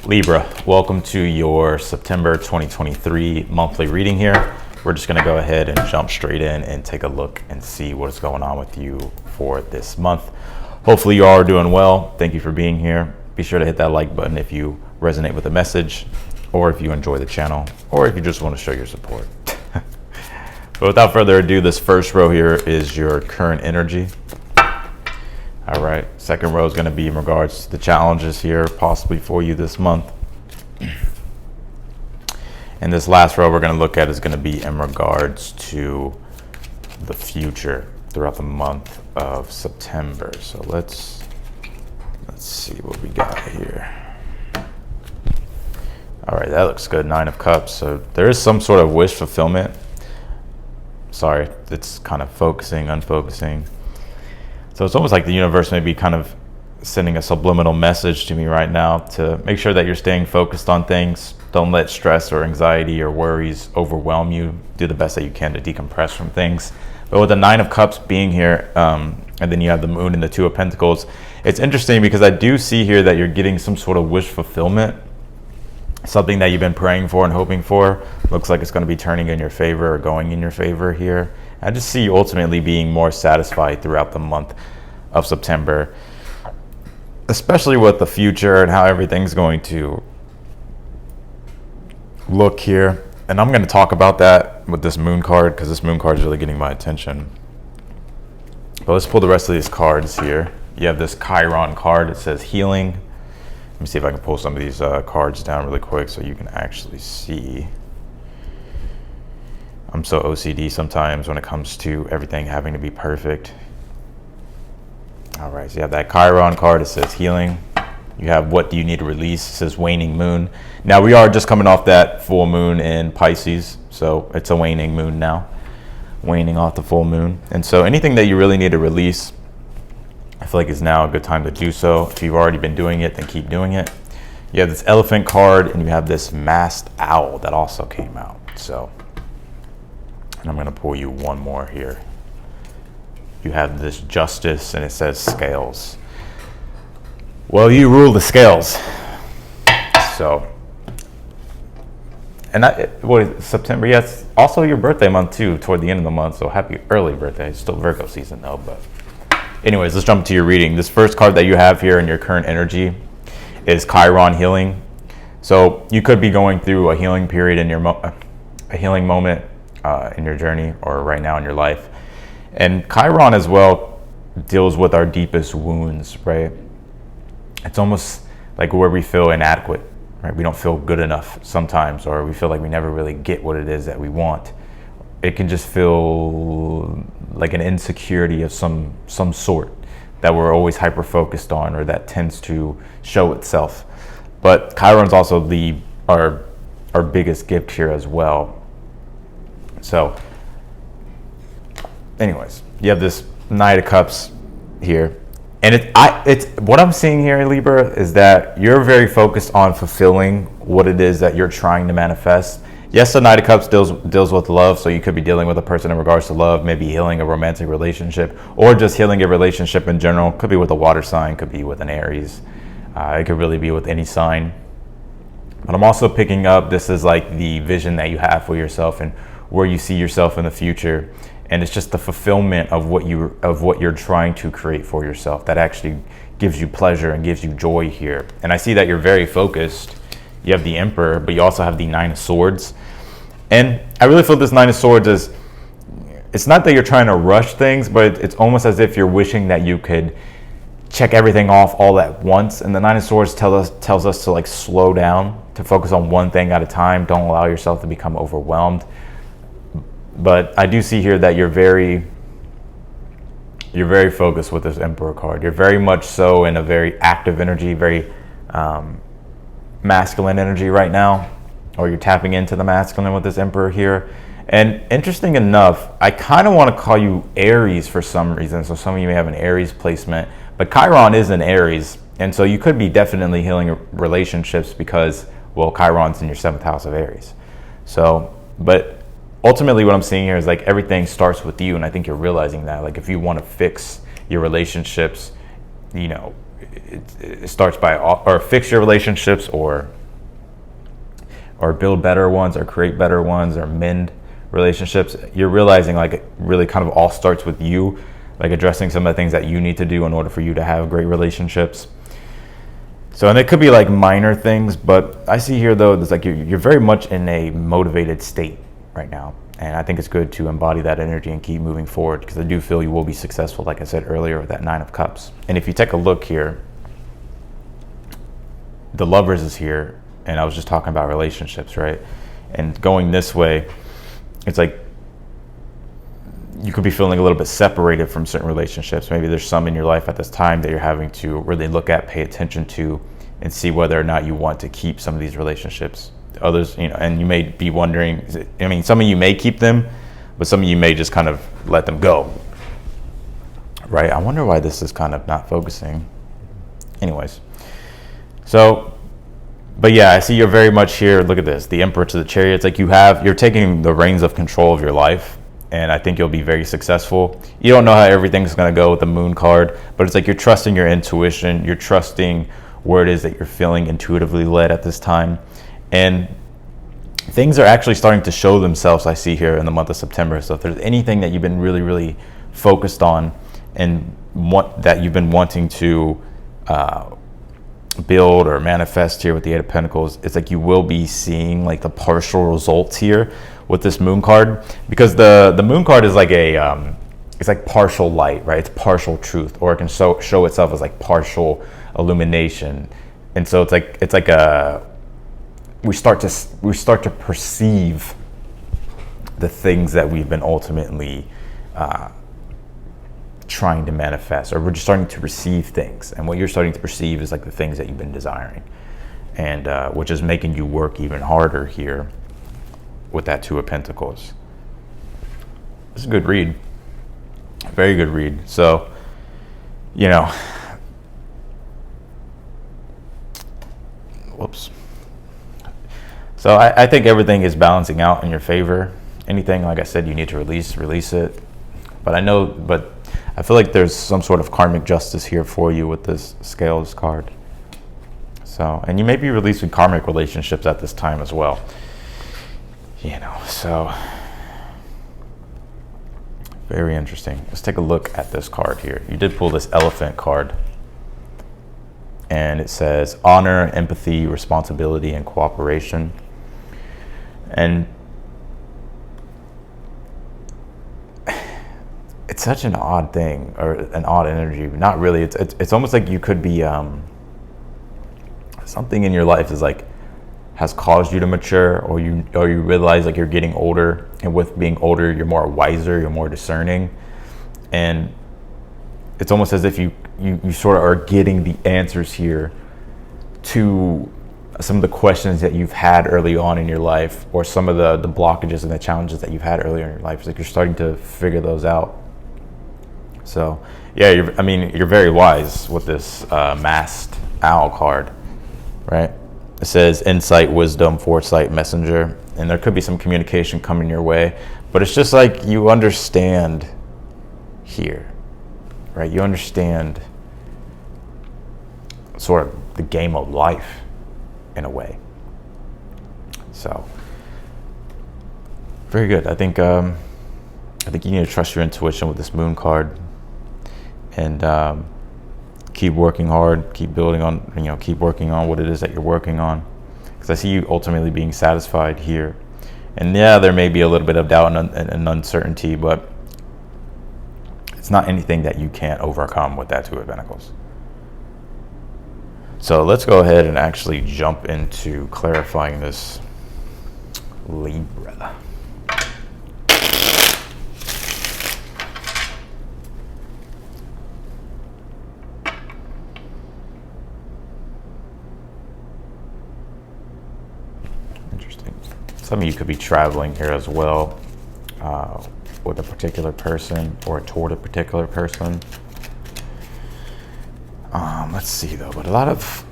Libra, welcome to your September 2023 monthly reading here. We're just going to go ahead and jump straight in and take a look and see what's going on with you for this month. Hopefully you all are doing well. Thank you for being here. Be sure to hit that like button if you resonate with the message, or if you enjoy the channel, or if you just want to show your support. But without further ado, this first row here is your current energy. All right, second row is going to be in regards to the challenges here possibly for you this month. And this last row we're going to look at is going to be in regards to the future throughout the month of September. So let's see what we got here. All right, that looks good. 9 of Cups. So there is some sort of wish fulfillment. Sorry, it's kind of focusing, unfocusing. So it's almost like the universe may be kind of sending a subliminal message to me right now to make sure that you're staying focused on things. Don't let stress or anxiety or worries overwhelm you. Do the best that you can to decompress from things. But with the 9 of Cups being here, and then you have the Moon and the 2 of Pentacles, it's interesting because I do see here that you're getting some sort of wish fulfillment. Something that you've been praying for and hoping for. Looks like it's going to be turning in your favor or going in your favor here. I just see you ultimately being more satisfied throughout the month of September, especially with the future and how everything's going to look here. And I'm going to talk about that with this Moon card because this Moon card is really getting my attention. But let's pull the rest of these cards here. You have this Chiron card. It says healing. Let me see if I can pull some of these cards down really quick so you can actually see. I'm so OCD sometimes when it comes to everything having to be perfect. All right, so you have that Chiron card. It says healing. You have what do you need to release. It says waning moon. Now we are just coming off that full moon in Pisces. So it's a waning moon now. Waning off the full moon. And so anything that you really need to release, I feel like is now a good time to do so. If you've already been doing it, then keep doing it. You have this elephant card and you have this masked owl that also came out. So, and I'm going to pull you one more here. You have this justice and it says scales. Well, you rule the scales. So, and September, yes, also your birthday month too, toward the end of the month. So happy early birthday. It's still Virgo season though, but anyways, let's jump to your reading. This first card that you have here in your current energy is Chiron healing. So you could be going through a healing period in your a healing moment in your journey or right now in your life. And Chiron as well deals with our deepest wounds, right? It's almost like where we feel inadequate, right? We don't feel good enough sometimes, or we feel like we never really get what it is that we want. It can just feel like an insecurity of some sort that we're always hyper focused on, or that tends to show itself. But Chiron's also our biggest gift here as well. So anyways, you have this Knight of Cups here. And it's what I'm seeing here, Libra, is that you're very focused on fulfilling what it is that you're trying to manifest. Yes, the Knight of Cups deals with love, so you could be dealing with a person in regards to love, maybe healing a romantic relationship, or just healing a relationship in general. Could be with a water sign, could be with an Aries. It could really be with any sign. But I'm also picking up, this is like the vision that you have for yourself and where you see yourself in the future. And it's just the fulfillment of what you're trying to create for yourself that actually gives you pleasure and gives you joy here. And I see that you're very focused. You have the Emperor, but you also have the 9 of Swords. And I really feel this 9 of Swords is, it's not that you're trying to rush things, but it's almost as if you're wishing that you could check everything off all at once. And the 9 of Swords tells us to like slow down, to focus on one thing at a time. Don't allow yourself to become overwhelmed. But I do see here that you're very focused with this Emperor card. You're very much so in a very active energy, very masculine energy right now, or you're tapping into the masculine with this Emperor here. And interesting enough, I kind of want to call you Aries for some reason. So some of you may have an Aries placement, but Chiron is an Aries. And so you could be definitely healing relationships because, well, Chiron's in your 7th house of Aries. So, but ultimately what I'm seeing here is like everything starts with you, and I think you're realizing that. Like if you want to fix your relationships, you know, it starts by or fix your relationships, or build better ones, or create better ones, or mend relationships. You're realizing like it really kind of all starts with you, like addressing some of the things that you need to do in order for you to have great relationships. So, and it could be like minor things, but I see here though, it's like you're very much in a motivated state right now. And I think it's good to embody that energy and keep moving forward, because I do feel you will be successful, like I said earlier, with that 9 of Cups. And if you take a look here, the Lovers is here, and I was just talking about relationships, right? And going this way, it's like you could be feeling a little bit separated from certain relationships. Maybe there's some in your life at this time that you're having to really look at, pay attention to, and see whether or not you want to keep some of these relationships. Others, and you may be wondering, some of you may keep them, but some of you may just kind of let them go, right? I wonder why this is kind of not focusing. Anyways, so, but yeah, I see you're very much here. Look at this, the Emperor to the Chariot. It's like you're taking the reins of control of your life, and I think you'll be very successful. You don't know how everything's going to go with the Moon card, but it's like you're trusting your intuition. You're trusting where it is that you're feeling intuitively led at this time. And things are actually starting to show themselves, I see here in the month of September. So if there's anything that you've been really, really focused on and that you've been wanting to build or manifest here with the 8 of Pentacles, it's like you will be seeing like the partial results here with this Moon card, because the Moon card is like it's like partial light, right? It's partial truth, or it can show itself as like partial illumination. And so it's like we start to perceive the things that we've been ultimately trying to manifest, or we're just starting to receive things. And what you're starting to perceive is like the things that you've been desiring, and which is making you work even harder here with that 2 of Pentacles. It's a good read, very good read. So, whoops. So I think everything is balancing out in your favor. Anything, like I said, you need to release it. But I feel like there's some sort of karmic justice here for you with this Scales card. So, and you may be releasing karmic relationships at this time as well. So very interesting. Let's take a look at this card here. You did pull this Elephant card, and it says honor, empathy, responsibility, and cooperation. And it's such an odd thing, or an odd energy. Not really. It's almost like you could be something in your life has caused you to mature, or you realize like you're getting older, and with being older you're more wiser, you're more discerning, and it's almost as if you sort of are getting the answers here to some of the questions that you've had early on in your life, or some of the blockages and the challenges that you've had earlier in your life. It's like you're starting to figure those out. So yeah, you're very wise with this masked owl card, right? It says insight, wisdom, foresight, messenger, and there could be some communication coming your way, but it's just like you understand here, right? You understand sort of the game of life in a way. So very good. I think you need to trust your intuition with this Moon card, and keep working hard, keep building on, keep working on what it is that you're working on, because I see you ultimately being satisfied here. And yeah, there may be a little bit of doubt and uncertainty, but it's not anything that you can't overcome with that 2 of Pentacles. So let's go ahead and actually jump into clarifying this Libra. Interesting. Some of you could be traveling here as well, with a particular person or toward a particular person. Let's see though, but a lot of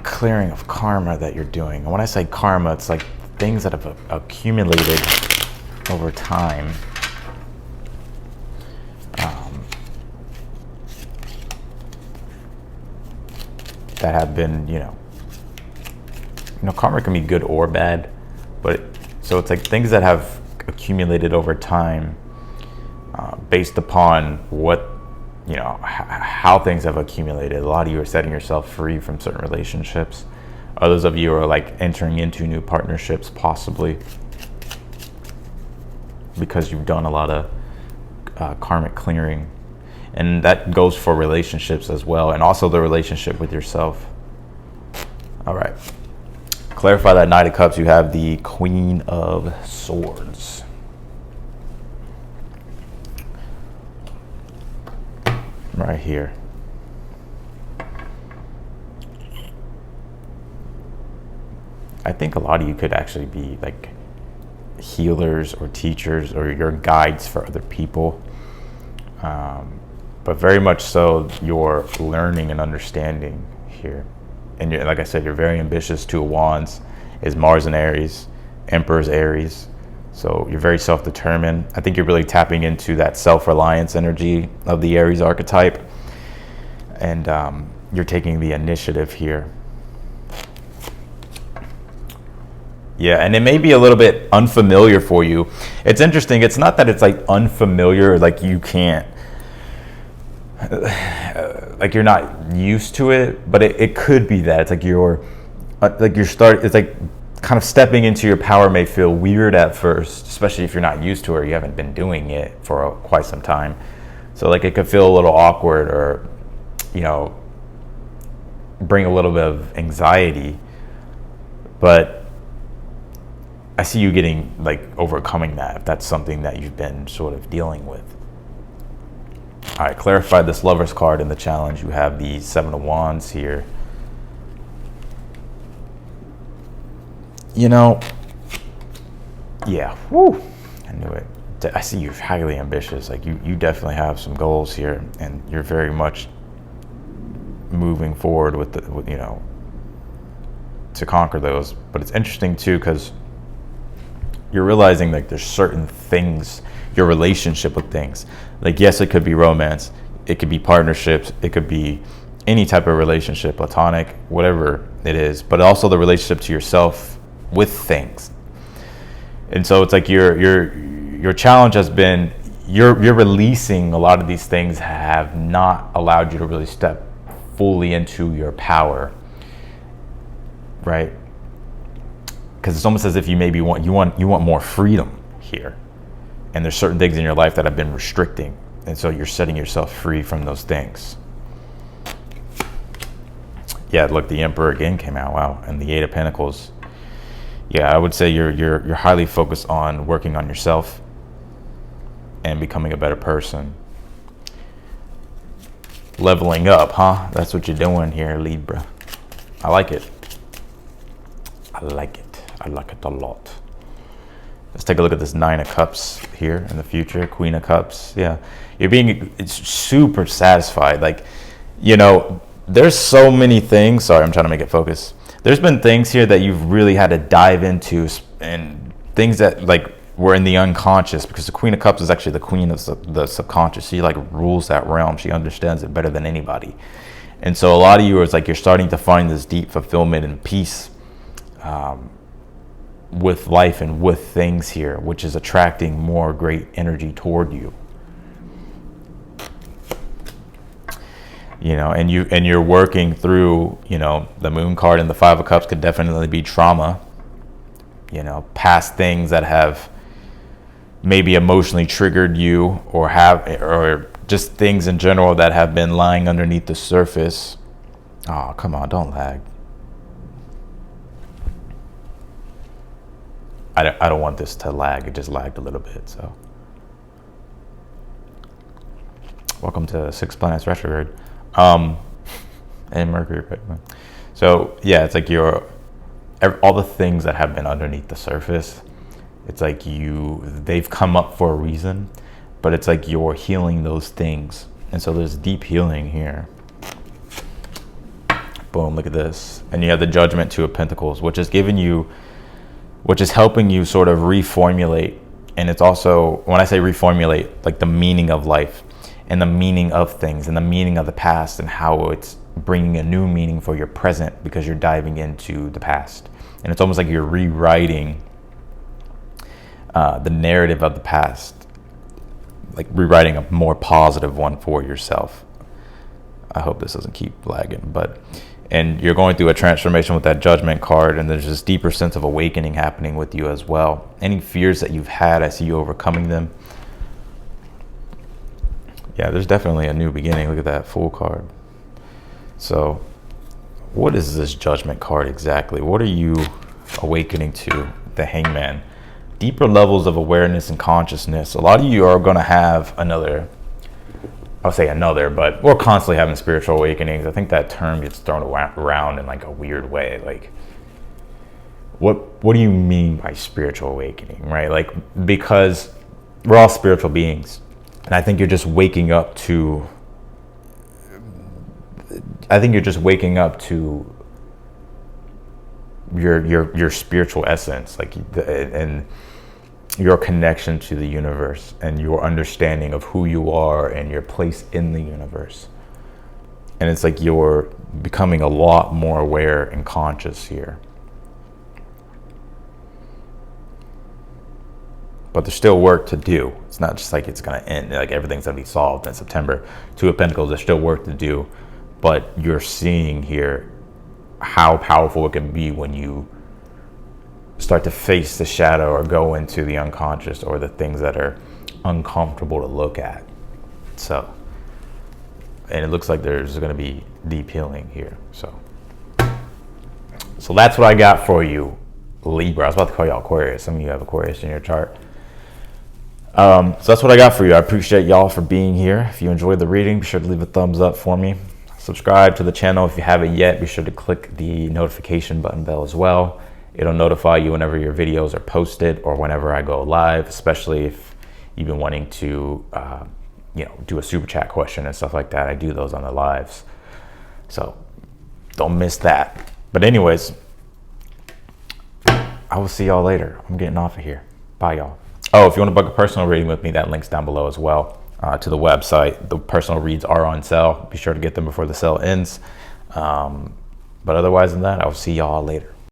clearing of karma that you're doing. And when I say karma, it's like things that have accumulated over time. that have been, karma can be good or bad, but so it's like things that have accumulated over time, based upon what, how things have accumulated. A lot of you are setting yourself free from certain relationships. Others of you are like entering into new partnerships, possibly because you've done a lot of karmic clearing. And that goes for relationships as well, and also the relationship with yourself. All right. Clarify that Knight of Cups. You have the Queen of Swords. Right here. I think a lot of you could actually be like healers or teachers or your guides for other people. But very much so you're learning and understanding here. And like I said, you're very ambitious. Two of Wands is Mars and Aries, Emperor's Aries. So you're very self-determined. I think you're really tapping into that self-reliance energy of the Aries archetype. And you're taking the initiative here. Yeah, and it may be a little bit unfamiliar for you. It's interesting. It's not that it's like unfamiliar, like you can't, like you're not used to it, but it could be that. It's like it's like kind of stepping into your power may feel weird at first, especially if you're not used to it or you haven't been doing it for quite some time. So like it could feel a little awkward or, bring a little bit of anxiety. But I see you getting like overcoming that if that's something that you've been sort of dealing with. All right, clarify this Lover's card in the challenge. You have the Seven of Wands here. Yeah, whoo, I knew it. I see you're highly ambitious. Like you definitely have some goals here, and you're very much moving forward with to conquer those. But it's interesting too, because you're realizing like there's certain things, your relationship with things. Like, yes, it could be romance, it could be partnerships, it could be any type of relationship, platonic, whatever it is, but also the relationship to yourself with things. And so it's like your challenge has been you're releasing a lot of these things have not allowed you to really step fully into your power, right? Because it's almost as if you maybe want more freedom here, and there's certain things in your life that have been restricting, and so you're setting yourself free from those things. Yeah, look, the Emperor again came out. Wow, and the Eight of Pentacles. Yeah, I would say you're highly focused on working on yourself and becoming a better person. Leveling up, huh? That's what you're doing here, Libra. I like it. I like it. I like it a lot. Let's take a look at this Nine of Cups here in the future. Queen of Cups. Yeah, it's super satisfied. Like, there's so many things. Sorry, I'm trying to make it focus. There's been things here that you've really had to dive into, and things that like were in the unconscious, because the Queen of Cups is actually the queen of the subconscious. She like rules that realm. She understands it better than anybody. And so a lot of you is like you're starting to find this deep fulfillment and peace with life and with things here, which is attracting more great energy toward you. And you're working through, the Moon card and the Five of Cups could definitely be trauma, past things that have maybe emotionally triggered you, or just things in general that have been lying underneath the surface. Oh, come on, don't lag. I don't want this to lag. It just lagged a little bit, so. Welcome to 6 Planets Retrograde. And Mercury, right? So yeah, it's like all the things that have been underneath the surface, it's like they've come up for a reason, but it's like you're healing those things. And so there's deep healing here. Boom, look at this. And you have the Judgment, Two of Pentacles, which is helping you sort of reformulate. And it's also, when I say reformulate, like the meaning of life and the meaning of things and the meaning of the past and how it's bringing a new meaning for your present because you're diving into the past. And it's almost like you're rewriting the narrative of the past, like rewriting a more positive one for yourself. I hope this doesn't keep lagging, and you're going through a transformation with that Judgment card, and there's this deeper sense of awakening happening with you as well. Any fears that you've had, I see you overcoming them. Yeah, there's definitely a new beginning. Look at that Fool card. So what is this Judgment card exactly? What are you awakening to? The Hangman. Deeper levels of awareness and consciousness. A lot of you are going to have but we're constantly having spiritual awakenings. I think that term gets thrown around in like a weird way. Like, what do you mean by spiritual awakening, right? Like, because we're all spiritual beings, and I think you're just waking up to. Your spiritual essence, like, and your connection to the universe and your understanding of who you are and your place in the universe. And it's like you're becoming a lot more aware and conscious here. But there's still work to do. It's not just like it's going to end, like everything's going to be solved in September. Two of Pentacles, there's still work to do. But you're seeing here how powerful it can be when you start to face the shadow or go into the unconscious or the things that are uncomfortable to look at. So, and it looks like there's going to be deep healing here. So that's what I got for you, Libra. I was about to call y'all Aquarius. Some of you have Aquarius in your chart. So that's what I got for you. I appreciate y'all for being here. If you enjoyed the reading, be sure to leave a thumbs up for me. Subscribe to the channel if you haven't yet. Be sure to click the notification button bell as well. It'll notify you whenever your videos are posted or whenever I go live, especially if you've been wanting to do a super chat question and stuff like that. I do those on the lives. So don't miss that. But anyways, I will see y'all later. I'm getting off of here. Bye, y'all. Oh, if you want to book a personal reading with me, that link's down below as well to the website. The personal reads are on sale. Be sure to get them before the sale ends. But otherwise than that, I'll see y'all later.